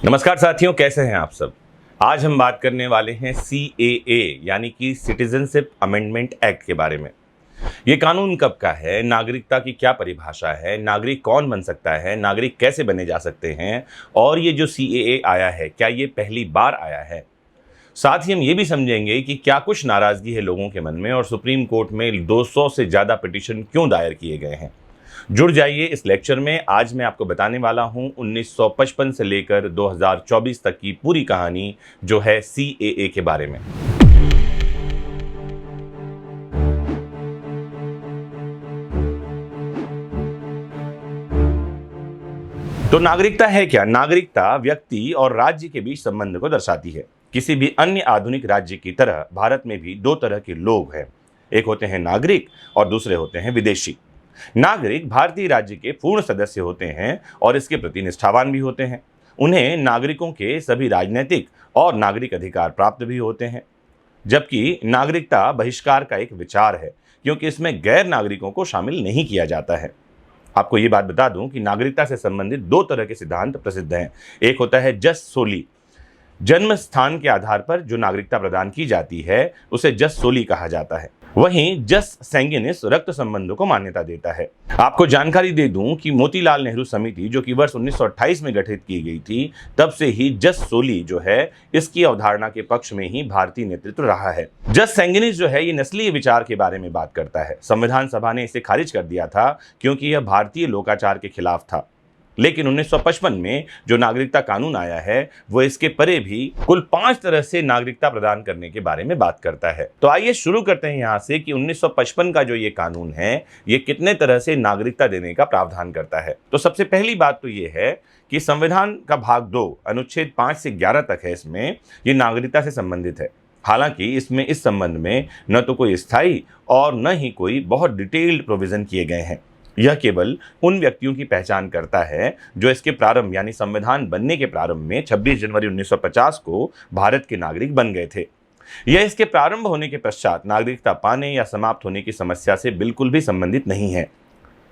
नमस्कार साथियों, कैसे हैं आप सब। आज हम बात करने वाले हैं CAA यानी कि सिटीजनशिप अमेंडमेंट एक्ट के बारे में। ये कानून कब का है, नागरिकता की क्या परिभाषा है, नागरिक कौन बन सकता है, नागरिक कैसे बने जा सकते हैं और ये जो CAA आया है क्या ये पहली बार आया है। साथ ही हम ये भी समझेंगे कि क्या कुछ नाराजगी है लोगों के मन में और सुप्रीम कोर्ट में 200 से ज़्यादा पिटीशन क्यों दायर किए गए हैं। जुड़ जाइए इस लेक्चर में। आज मैं आपको बताने वाला हूं 1955 से लेकर 2024 तक की पूरी कहानी जो है CAA के बारे में। तो नागरिकता है क्या? नागरिकता व्यक्ति और राज्य के बीच संबंध को दर्शाती है। किसी भी अन्य आधुनिक राज्य की तरह भारत में भी दो तरह के लोग हैं, एक होते हैं नागरिक और दूसरे होते हैं विदेशी। नागरिक भारतीय राज्य के पूर्ण सदस्य होते हैं और इसके प्रति निष्ठावान भी होते हैं। उन्हें नागरिकों के सभी राजनीतिक और नागरिक अधिकार प्राप्त भी होते हैं। जबकि नागरिकता बहिष्कार का एक विचार है, क्योंकि इसमें गैर नागरिकों को शामिल नहीं किया जाता है। आपको ये बात बता दूं कि नागरिकता से संबंधित दो तरह के सिद्धांत प्रसिद्ध हैं। एक होता है जस सोली, जन्म स्थान के आधार पर जो नागरिकता प्रदान की जाती है उसे जस सोली कहा जाता है। वहीं जस सैंगिनिस रक्त संबंधों को मान्यता देता है। आपको जानकारी दे दूं कि मोतीलाल नेहरू समिति जो कि वर्ष 1928 में गठित की गई थी, तब से ही जस सोली जो है इसकी अवधारणा के पक्ष में ही भारतीय नेतृत्व रहा है। जस सैंगिनिस जो है ये नस्लीय विचार के बारे में बात करता है। संविधान सभा ने इसे खारिज कर दिया था क्योंकि यह भारतीय लोकाचार के खिलाफ था। लेकिन 1955 में जो नागरिकता कानून आया है वो इसके परे भी कुल 5 तरह से नागरिकता प्रदान करने के बारे में बात करता है। तो आइए शुरू करते हैं यहाँ से कि 1955 का जो ये कानून है ये कितने तरह से नागरिकता देने का प्रावधान करता है। तो सबसे पहली बात तो ये है कि संविधान का भाग 2 अनुच्छेद 5 से 11 तक है, इसमें ये नागरिकता से संबंधित है। हालांकि इसमें इस संबंध में न तो कोई स्थायी और न ही कोई बहुत डिटेल्ड प्रोविजन किए गए हैं। यह केवल उन व्यक्तियों की पहचान करता है जो इसके प्रारंभ यानी संविधान बनने के प्रारंभ में 26 जनवरी 1950 को भारत के नागरिक बन गए थे। यह इसके प्रारंभ होने के पश्चात नागरिकता पाने या समाप्त होने की समस्या से बिल्कुल भी संबंधित नहीं है।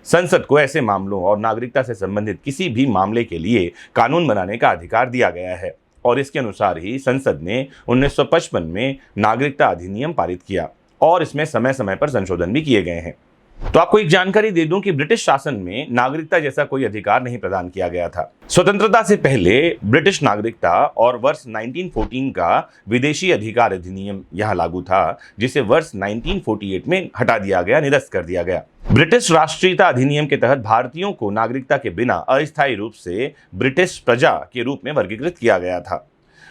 संसद को ऐसे मामलों और नागरिकता से संबंधित किसी भी मामले के लिए कानून बनाने का अधिकार दिया गया है और इसके अनुसार ही संसद ने 1955 में नागरिकता अधिनियम पारित किया और इसमें समय समय पर संशोधन भी किए गए हैं। तो आपको एक जानकारी दे दूं कि ब्रिटिश शासन में नागरिकता जैसा कोई अधिकार नहीं प्रदान किया गया था। स्वतंत्रता से पहले ब्रिटिश नागरिकता और वर्ष 1914 का विदेशी अधिकार अधिनियम यहां लागू था, जिसे वर्ष 1948 में हटा दिया गया, निरस्त कर दिया गया। ब्रिटिश राष्ट्रीयता अधिनियम के तहत भारतीयों को नागरिकता के बिना अस्थायी रूप से ब्रिटिश प्रजा के रूप में वर्गीकृत किया गया था।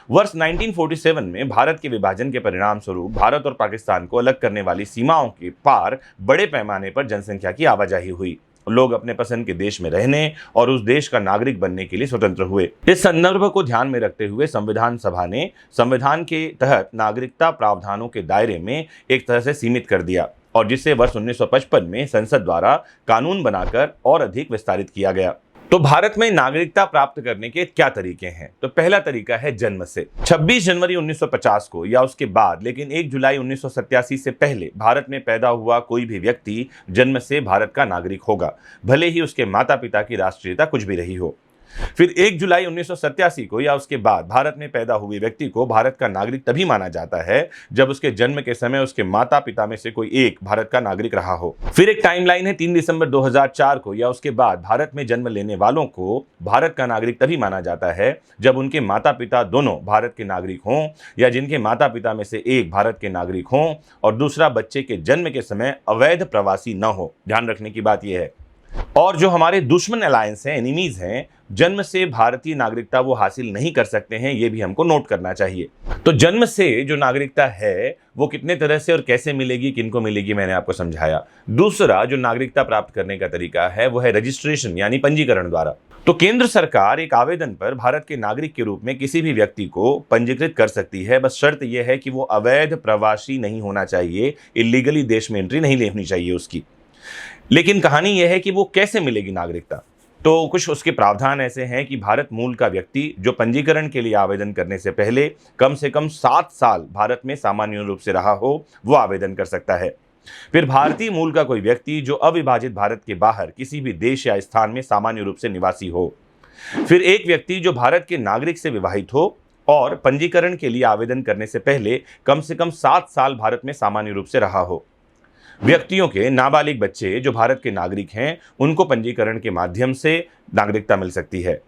वर्ष 1947 में भारत के विभाजन के परिणाम स्वरूप भारत और पाकिस्तान को अलग करने वाली सीमाओं के पार बड़े पैमाने पर जनसंख्या की आवाजाही हुई। लोग अपने पसंद के देश में रहने और उस देश का नागरिक बनने के लिए स्वतंत्र हुए। इस संदर्भ को ध्यान में रखते हुए संविधान सभा ने संविधान के तहत नागरिकता प्रावधानों के दायरे में एक तरह से सीमित कर दिया और जिसे वर्ष 1955 में संसद द्वारा कानून बनाकर और अधिक विस्तारित किया गया। तो भारत में नागरिकता प्राप्त करने के क्या तरीके हैं? तो पहला तरीका है जन्म से। 26 जनवरी 1950 को या उसके बाद, लेकिन 1 जुलाई 1987 से पहले भारत में पैदा हुआ कोई भी व्यक्ति जन्म से भारत का नागरिक होगा, भले ही उसके माता पिता की राष्ट्रीयता कुछ भी रही हो। फिर 1 जुलाई 1987 को या उसके बाद भारत में पैदा हुए व्यक्ति को भारत का नागरिक तभी माना जाता है जब उसके जन्म के समय उसके माता पिता में से कोई एक भारत का नागरिक रहा हो। फिर एक टाइमलाइन है 3 दिसंबर 2004 को या उसके बाद भारत में जन्म लेने वालों को भारत का नागरिक तभी माना जाता है जब उनके माता पिता दोनों भारत के नागरिक हों या जिनके माता पिता में से एक भारत के नागरिक हों और दूसरा बच्चे के जन्म के समय अवैध प्रवासी न हो। ध्यान रखने की बात यह है। और जो हमारे दुश्मन अलायंस हैं, एनिमीज हैं, जन्म से भारतीय नागरिकता वो हासिल नहीं कर सकते हैं, ये भी हमको नोट करना चाहिए। तो जन्म से जो नागरिकता है वो कितने तरह से और कैसे मिलेगी, किनको मिलेगी, मैंने आपको समझाया। दूसरा जो नागरिकता प्राप्त करने का तरीका है वो है रजिस्ट्रेशन यानी पंजीकरण द्वारा। तो केंद्र सरकार एक आवेदन पर भारत के नागरिक के रूप में किसी भी व्यक्ति को पंजीकृत कर सकती है। बस शर्त यह है कि वो अवैध प्रवासी नहीं होना चाहिए, इलीगली देश में एंट्री नहीं लेनी चाहिए उसकी। लेकिन कहानी यह है कि वो कैसे मिलेगी नागरिकता। तो कुछ उसके प्रावधान ऐसे हैं कि भारत मूल का व्यक्ति जो पंजीकरण के लिए आवेदन करने से पहले कम से कम 7 साल भारत में सामान्य रूप से रहा हो वो आवेदन कर सकता है। फिर भारतीय मूल का कोई व्यक्ति जो अविभाजित भारत के बाहर किसी भी देश या स्थान में सामान्य रूप से निवासी हो। फिर एक व्यक्ति जो भारत के नागरिक से विवाहित हो और पंजीकरण के लिए आवेदन करने से पहले कम से कम 7 साल भारत में सामान्य रूप से रहा हो। व्यक्तियों के नाबालिग बच्चे जो भारत के नागरिक हैं, उनको पंजीकरण के माध्यम से नागरिकता मिल सकती है।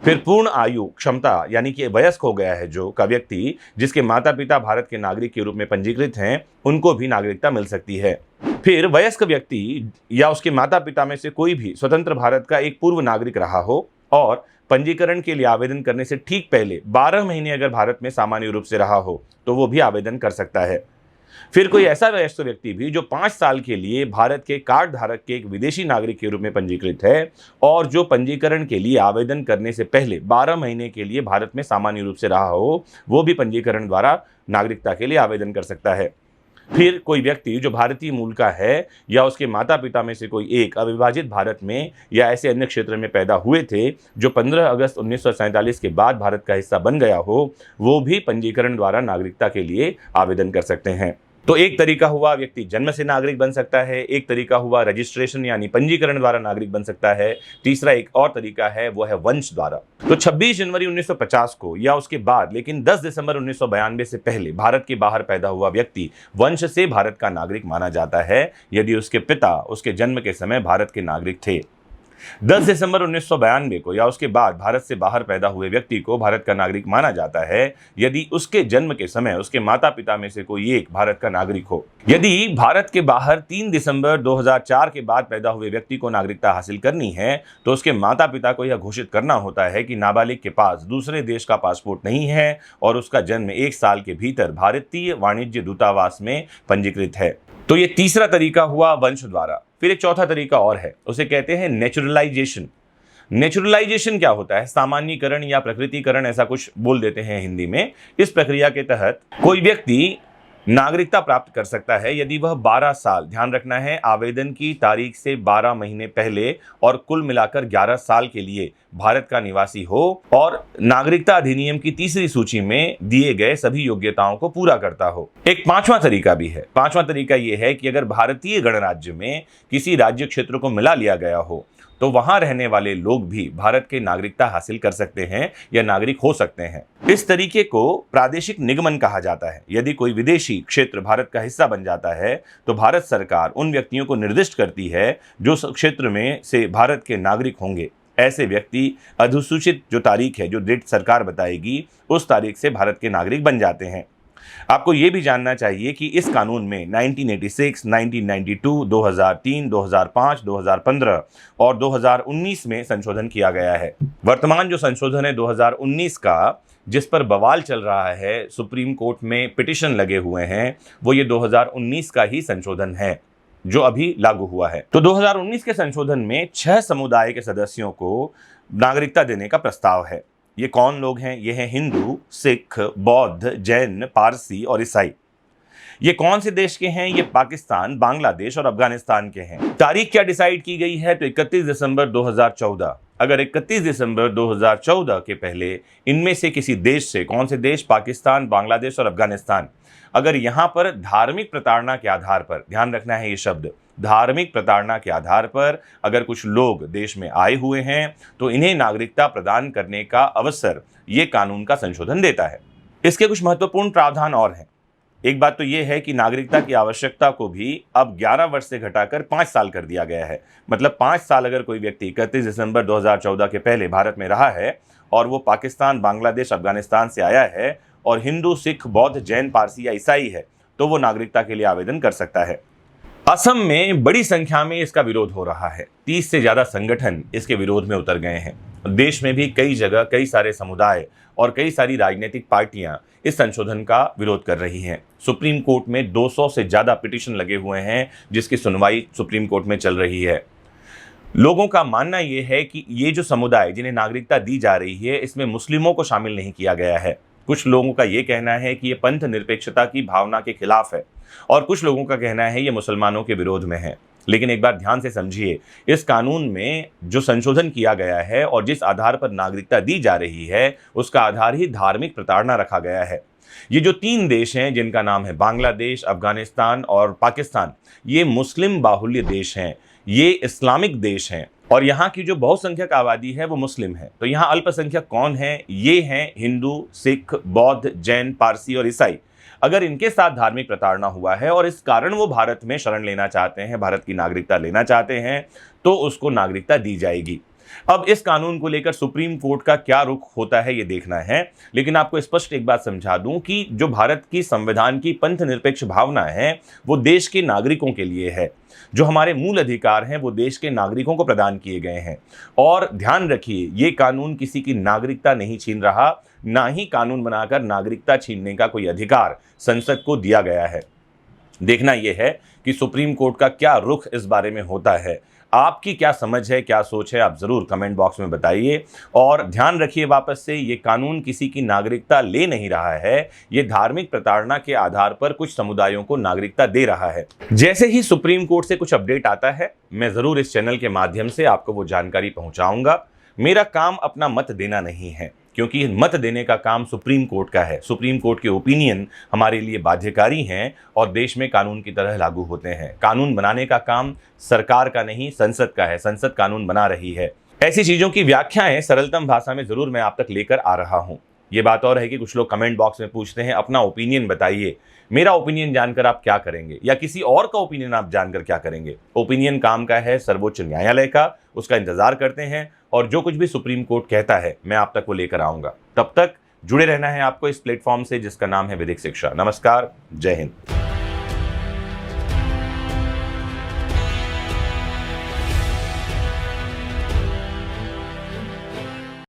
फिर पूर्ण आयु क्षमता यानी कि वयस्क हो गया है जो का व्यक्ति जिसके माता पिता भारत के नागरिक के रूप में पंजीकृत हैं, उनको भी नागरिकता मिल सकती है। फिर वयस्क व्यक्ति या उसके माता पिता में से कोई भी स्वतंत्र भारत का एक पूर्व नागरिक रहा हो और पंजीकरण के लिए आवेदन करने से ठीक पहले 12 महीने अगर भारत में सामान्य रूप से रहा हो तो वो भी आवेदन कर सकता है। फिर कोई ऐसा वयस्क व्यक्ति भी जो 5 साल के लिए भारत के कार्ड धारक के एक विदेशी नागरिक के रूप में पंजीकृत है और जो पंजीकरण के लिए आवेदन करने से पहले 12 महीने के लिए भारत में सामान्य रूप से रहा हो, वो भी पंजीकरण द्वारा नागरिकता के लिए आवेदन कर सकता है। फिर कोई व्यक्ति जो भारतीय मूल का है या उसके माता पिता में से कोई एक अविभाजित भारत में या ऐसे अन्य क्षेत्र में पैदा हुए थे जो 15 अगस्त 1947 के बाद भारत का हिस्सा बन गया हो, वो भी पंजीकरण द्वारा नागरिकता के लिए आवेदन कर सकते हैं। तो एक तरीका हुआ व्यक्ति जन्म से नागरिक बन सकता है, एक तरीका हुआ रजिस्ट्रेशन यानी पंजीकरण द्वारा नागरिक बन सकता है, तीसरा एक और तरीका है वो है वंश द्वारा। तो 26 जनवरी 1950 को या उसके बाद लेकिन 10 दिसंबर 1992 से पहले भारत के बाहर पैदा हुआ व्यक्ति वंश से भारत का नागरिक माना जाता है यदि उसके पिता उसके जन्म के समय भारत के नागरिक थे। 10 दिसंबर 1992 को या उसके बाद भारत से बाहर पैदा हुए व्यक्ति को भारत का नागरिक माना जाता है यदि उसके जन्म के समय उसके माता पिता में से कोई एक भारत का नागरिक हो। यदि भारत के बाहर 3 दिसंबर 2004 के बाद पैदा हुए व्यक्ति को नागरिकता हासिल करनी है तो उसके माता पिता को यह घोषित करना होता है कि नाबालिग के पास दूसरे देश का पासपोर्ट नहीं है और उसका जन्म 1 साल के भीतर भारतीय वाणिज्य दूतावास में पंजीकृत है। तो ये तीसरा तरीका हुआ वंश द्वारा। फिर एक चौथा तरीका और है, उसे कहते हैं नेचुरलाइजेशन। नेचुरलाइजेशन क्या होता है? सामान्यीकरण या प्रकृतिकरण ऐसा कुछ बोल देते हैं हिंदी में। इस प्रक्रिया के तहत कोई व्यक्ति नागरिकता प्राप्त कर सकता है यदि वह 12 साल, ध्यान रखना है आवेदन की तारीख से 12 महीने पहले और कुल मिलाकर 11 साल के लिए भारत का निवासी हो और नागरिकता अधिनियम की तीसरी सूची में दिए गए सभी योग्यताओं को पूरा करता हो। एक पांचवा तरीका भी है। पांचवा तरीका यह है कि अगर भारतीय गणराज्य में किसी राज्य क्षेत्र को मिला लिया गया हो तो वहां रहने वाले लोग भी भारत के नागरिकता हासिल कर सकते हैं या नागरिक हो सकते हैं। इस तरीके को प्रादेशिक निगमन कहा जाता है। यदि कोई विदेशी क्षेत्र भारत का हिस्सा बन जाता है तो भारत सरकार उन व्यक्तियों को निर्दिष्ट करती है जो उस क्षेत्र में से भारत के नागरिक होंगे। ऐसे व्यक्ति अधिसूचित जो तारीख है, जो डेट सरकार बताएगी, उस तारीख से भारत के नागरिक बन जाते हैं। आपको यह भी जानना चाहिए कि इस कानून में 1986, 1992, 2003, 2005, 2015 और 2019 में संशोधन किया गया है। वर्तमान जो संशोधन है 2019 का, जिस पर बवाल चल रहा है, सुप्रीम कोर्ट में पिटीशन लगे हुए हैं, वो ये 2019 का ही संशोधन है जो अभी लागू हुआ है। तो 2019 के संशोधन में 6 समुदाय के सदस्यों को नागरिकता देने का प्रस्ताव है। ये कौन लोग हैं? ये हैं हिंदू, सिख, बौद्ध, जैन, पारसी और ईसाई। ये कौन से देश के हैं? ये पाकिस्तान, बांग्लादेश और अफगानिस्तान के हैं। तारीख क्या डिसाइड की गई है? तो 31 दिसंबर 2014। अगर 31 दिसंबर 2014 के पहले इनमें से किसी देश से, कौन से देश? पाकिस्तान, बांग्लादेश और अफगानिस्तान, अगर यहां पर धार्मिक प्रताड़ना के आधार पर, ध्यान रखना है ये शब्द, धार्मिक प्रताड़ना के आधार पर अगर कुछ लोग देश में आए हुए हैं तो इन्हें नागरिकता प्रदान करने का अवसर ये कानून का संशोधन देता है। इसके कुछ महत्वपूर्ण प्रावधान और हैं। एक बात तो यह है कि नागरिकता की आवश्यकता को भी अब 11 वर्ष से घटाकर 5 साल कर दिया गया है। मतलब 5 साल अगर कोई व्यक्ति 31 दिसंबर 2014 के पहले भारत में रहा है और वो पाकिस्तान, बांग्लादेश, अफगानिस्तान से आया है और हिंदू, सिख, बौद्ध, जैन, पारसी या ईसाई है तो वो नागरिकता के लिए आवेदन कर सकता है। असम में बड़ी संख्या में इसका विरोध हो रहा है। 30 से ज्यादा संगठन इसके विरोध में उतर गए हैं। देश में भी कई जगह कई सारे समुदाय और कई सारी राजनीतिक पार्टियां इस संशोधन का विरोध कर रही हैं। सुप्रीम कोर्ट में 200 से ज्यादा पिटीशन लगे हुए हैं जिसकी सुनवाई सुप्रीम कोर्ट में चल रही है। लोगों का मानना यह है कि ये जो समुदाय जिन्हें नागरिकता दी जा रही है इसमें मुस्लिमों को शामिल नहीं किया गया है। कुछ लोगों का ये कहना है कि ये पंथ निरपेक्षता की भावना के खिलाफ है और कुछ लोगों का कहना है ये मुसलमानों के विरोध में है। लेकिन एक बार ध्यान से समझिए, इस कानून में जो संशोधन किया गया है और जिस आधार पर नागरिकता दी जा रही है उसका आधार ही धार्मिक प्रताड़ना रखा गया है। ये जो 3 देश हैं जिनका नाम है बांग्लादेश, अफगानिस्तान और पाकिस्तान, ये मुस्लिम बाहुल्य देश हैं, ये इस्लामिक देश हैं और यहाँ की जो बहुसंख्यक आबादी है वो मुस्लिम है। तो यहाँ अल्पसंख्यक कौन है? ये हैं हिंदू, सिख, बौद्ध, जैन, पारसी और ईसाई। अगर इनके साथ धार्मिक प्रताड़ना हुआ है और इस कारण वो भारत में शरण लेना चाहते हैं, भारत की नागरिकता लेना चाहते हैं, तो उसको नागरिकता दी जाएगी। अब इस कानून को लेकर सुप्रीम कोर्ट का क्या रुख होता है ये देखना है, लेकिन आपको स्पष्ट एक बात समझा दूं कि जो भारत की संविधान की पंथ निरपेक्ष भावना है वो देश के नागरिकों के लिए है। जो हमारे मूल अधिकार हैं वो देश के नागरिकों को प्रदान किए गए हैं। और ध्यान रखिए, ये कानून किसी की नागरिकता नहीं छीन रहा, ना ही कानून बनाकर नागरिकता छीनने का कोई अधिकार संसद को दिया गया है। देखना यह है कि सुप्रीम कोर्ट का क्या रुख इस बारे में होता है। आपकी क्या समझ है, क्या सोच है, आप जरूर कमेंट बॉक्स में बताइए। और ध्यान रखिए वापस से, ये कानून किसी की नागरिकता ले नहीं रहा है, ये धार्मिक प्रताड़ना के आधार पर कुछ समुदायों को नागरिकता दे रहा है। जैसे ही सुप्रीम कोर्ट से कुछ अपडेट आता है, मैं जरूर इस चैनल के माध्यम से आपको वो जानकारी पहुंचाऊंगा। मेरा काम अपना मत देना नहीं है, क्योंकि मत देने का काम सुप्रीम कोर्ट का है। सुप्रीम कोर्ट के ओपिनियन हमारे लिए बाध्यकारी हैं और देश में कानून की तरह लागू होते हैं। कानून बनाने का काम सरकार का नहीं, संसद का है। संसद कानून बना रही है। ऐसी चीजों की व्याख्याएं सरलतम भाषा में जरूर मैं आप तक लेकर आ रहा हूं। ये बात और है कि कुछ लोग कमेंट बॉक्स में पूछते हैं अपना ओपिनियन बताइए। मेरा ओपिनियन जानकर आप क्या करेंगे, या किसी और का ओपिनियन आप जानकर क्या करेंगे? ओपिनियन काम का है सर्वोच्च न्यायालय का, उसका इंतजार करते हैं और जो कुछ भी सुप्रीम कोर्ट कहता है मैं आप तक वो लेकर आऊंगा। तब तक जुड़े रहना है आपको इस प्लेटफॉर्म से जिसका नाम है विधिक शिक्षा। नमस्कार, जय हिंद।